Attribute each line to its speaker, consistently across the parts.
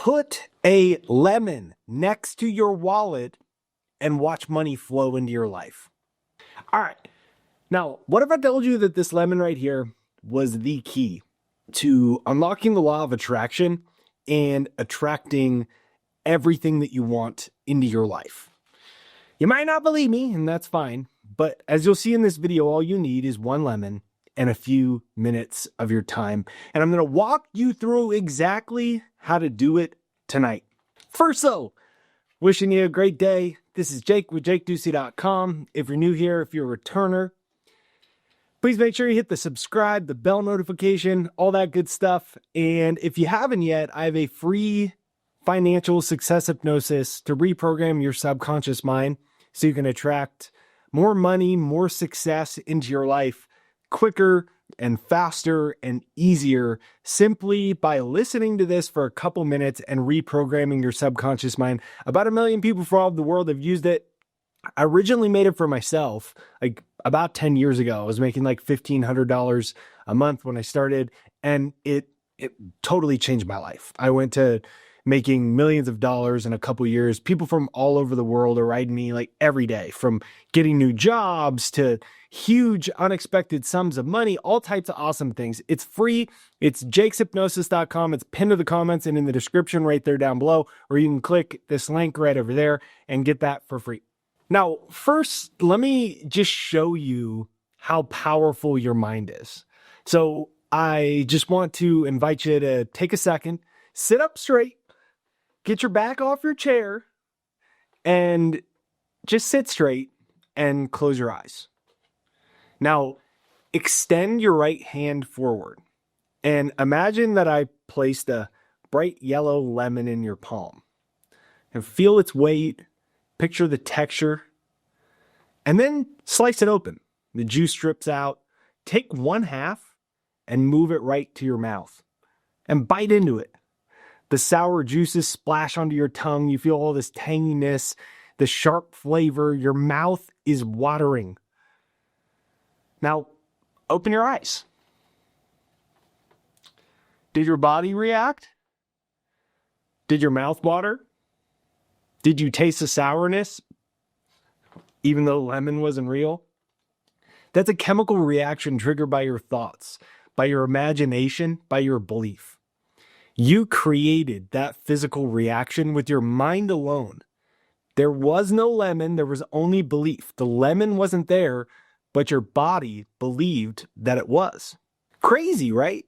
Speaker 1: Put a lemon next to your wallet and watch money flow into your life. All right. Now, what if I told you that this lemon right here was the key to unlocking the law of attraction and attracting everything that you want into your life? You might not believe me, and that's fine. But as you'll see in this video, all you need is one lemon and a few minutes of your time. And I'm going to walk you through exactly how to do it tonight. First though, wishing you a great day. This is Jake with JakeDucey.com. If you're new here, if you're a returner, please make sure you hit the subscribe, the bell notification, all that good stuff. And if you haven't yet, I have a free financial success hypnosis to reprogram your subconscious mind so you can attract more money, more success into your life quicker and faster and easier simply by listening to this for a couple minutes and reprogramming your subconscious mind. About 1 million people from all over the world have used it. I originally made it for myself like about 10 years ago. I was making like $1,500 a month when I started, and it totally changed my life. I went to making millions of dollars in a couple years. People from all over the world are writing me like every day, from getting new jobs to huge unexpected sums of money, all types of awesome things. It's free. It's jakeshypnosis.com. It's pinned to the comments and in the description right there down below, or you can click this link right over there and get that for free. Now, first, let me just show you how powerful your mind is. So I just want to invite you to take a second, sit up straight, get your back off your chair, and just sit straight and close your eyes. Now, extend your right hand forward and imagine that I placed a bright yellow lemon in your palm. And feel its weight, picture the texture, and then slice it open. The juice drips out. Take 1/2 and move it right to your mouth and bite into it. The sour juices splash onto your tongue. You feel all this tanginess, the sharp flavor. Your mouth is watering. Now, open your eyes. Did your body react? Did your mouth water? Did you taste the sourness, even though lemon wasn't real? That's a chemical reaction triggered by your thoughts, by your imagination, by your belief. You created that physical reaction with your mind alone. There was no lemon, there was only belief. The lemon wasn't there, but your body believed that it was. Crazy, right?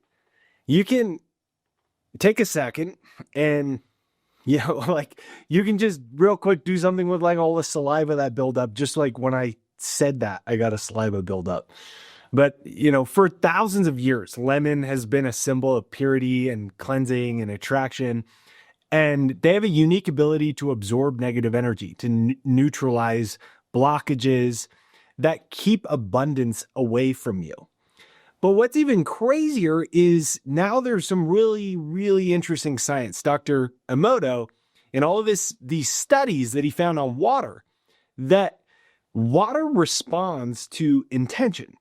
Speaker 1: You can take a second and, you can just real quick do something with like all the saliva that build up. Just like when I said that, I got a saliva build up. But, for thousands of years, lemon has been a symbol of purity and cleansing and attraction. And they have a unique ability to absorb negative energy, to neutralize blockages that keep abundance away from you. But what's even crazier is now there's some really, really interesting science. Dr. Emoto, in all of these studies that he found on water, that water responds to intention,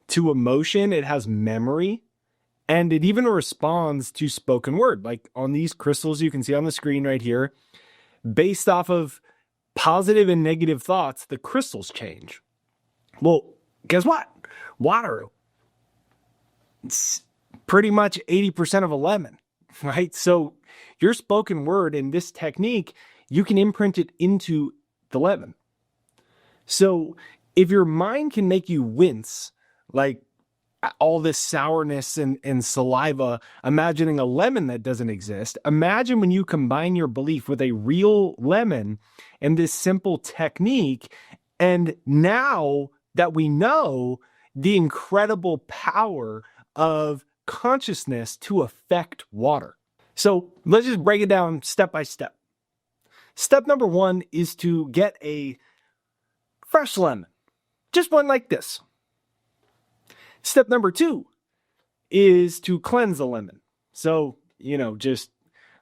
Speaker 1: to emotion. It has memory, and it even responds to spoken word. Like on these crystals you can see on the screen right here, based off of positive and negative thoughts, the crystals change. Well, guess what? Water, it's pretty much 80% of a lemon, right? So your spoken word in this technique, you can imprint it into the lemon. So if your mind can make you wince, like all this sourness and saliva, imagining a lemon that doesn't exist, imagine when you combine your belief with a real lemon and this simple technique. And now that we know the incredible power of consciousness to affect water. So let's just break it down step by step. Step number 1 is to get a fresh lemon, just one like this. Step number 2 is to cleanse the lemon. So, just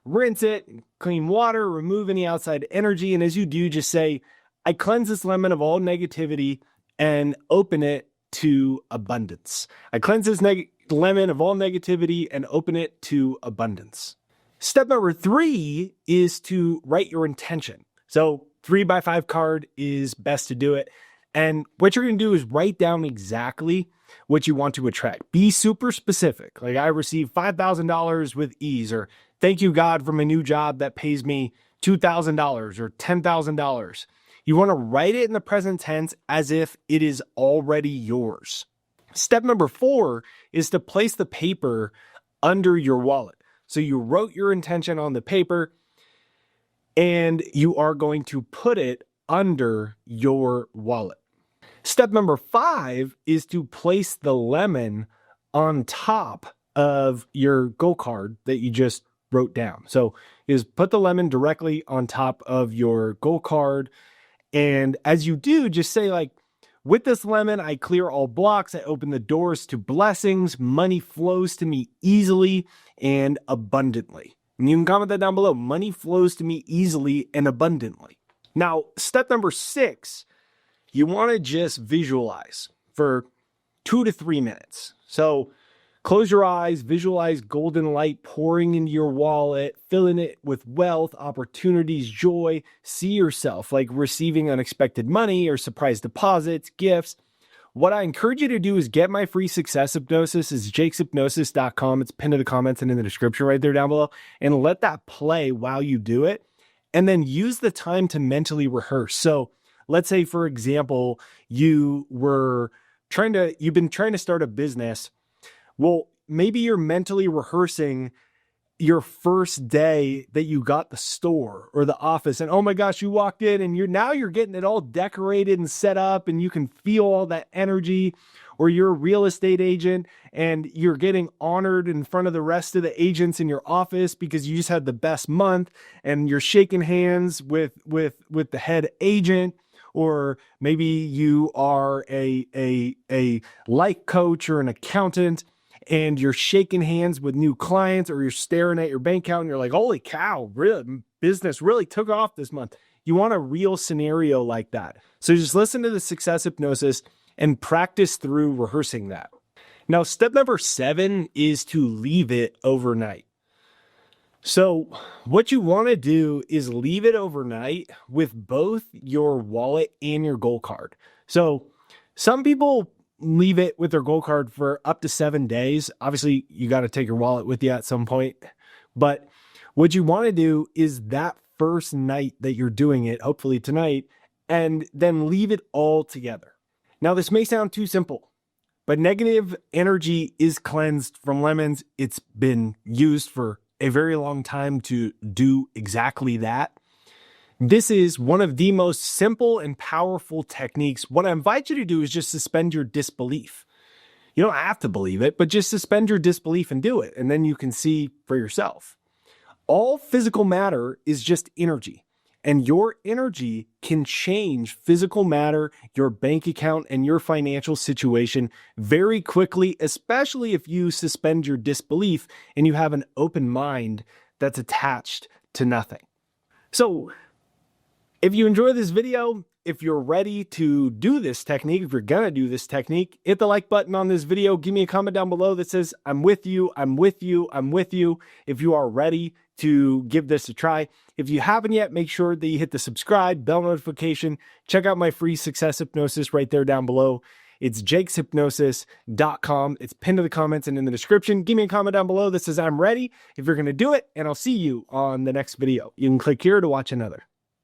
Speaker 1: rinse it, clean water, remove any outside energy. And as you do, just say, I cleanse this lemon of all negativity and open it to abundance. I cleanse this lemon of all negativity and open it to abundance. Step number 3 is to write your intention. So 3x5 card is best to do it. And what you're going to do is write down exactly what you want to attract. Be super specific. Like, I received $5,000 with ease, or thank you, God, for my new job that pays me $2,000 or $10,000. You want to write it in the present tense as if it is already yours. Step number 4 is to place the paper under your wallet. So you wrote your intention on the paper and you are going to put it under your wallet. Step number 5 is to place the lemon on top of your goal card that you just wrote down. So is put the lemon directly on top of your goal card. And as you do, just say, like, with this lemon, I clear all blocks. I open the doors to blessings. Money flows to me easily and abundantly. And you can comment that down below. Money flows to me easily and abundantly. Now, step number 6, you want to just visualize for 2 to 3 minutes. So close your eyes, visualize golden light pouring into your wallet, filling it with wealth, opportunities, joy. See yourself like receiving unexpected money or surprise deposits, gifts. What I encourage you to do is get my free success hypnosis. It's jakeshypnosis.com. It's pinned in the comments and in the description right there down below. And let that play while you do it. And then use the time to mentally rehearse. So let's say, for example, you've been trying to start a business. Well, maybe you're mentally rehearsing your first day that you got the store or the office, and oh my gosh, you walked in and you're getting it all decorated and set up and you can feel all that energy. Or you're a real estate agent and you're getting honored in front of the rest of the agents in your office because you just had the best month, and you're shaking hands with the head agent. Or maybe you are a life coach or an accountant and you're shaking hands with new clients, or you're staring at your bank account and you're like, holy cow, business really took off this month. You want a real scenario like that. So just listen to the success hypnosis and practice through rehearsing that. Now, step number 7 is to leave it overnight. So what you want to do is leave it overnight with both your wallet and your goal card. So some people leave it with their goal card for up to 7 days. Obviously, you got to take your wallet with you at some point. But what you want to do is that first night that you're doing it, hopefully tonight, and then leave it all together. Now, this may sound too simple, but negative energy is cleansed from lemons. It's been used for a very long time to do exactly that. This is one of the most simple and powerful techniques. What I invite you to do is just suspend your disbelief. You don't have to believe it, but just suspend your disbelief and do it. And then you can see for yourself. All physical matter is just energy. And your energy can change physical matter, your bank account, and your financial situation very quickly, especially if you suspend your disbelief and you have an open mind that's attached to nothing. So if you enjoy this video, if you're ready to do this technique, if you're going to do this technique, hit the like button on this video. Give me a comment down below that says, I'm with you, I'm with you, I'm with you. If you are ready to give this a try. If you haven't yet, make sure that you hit the subscribe, bell notification. Check out my free success hypnosis right there down below. It's jakeshypnosis.com. It's pinned to the comments and in the description. Give me a comment down below that says I'm ready if you're going to do it, and I'll see you on the next video. You can click here to watch another.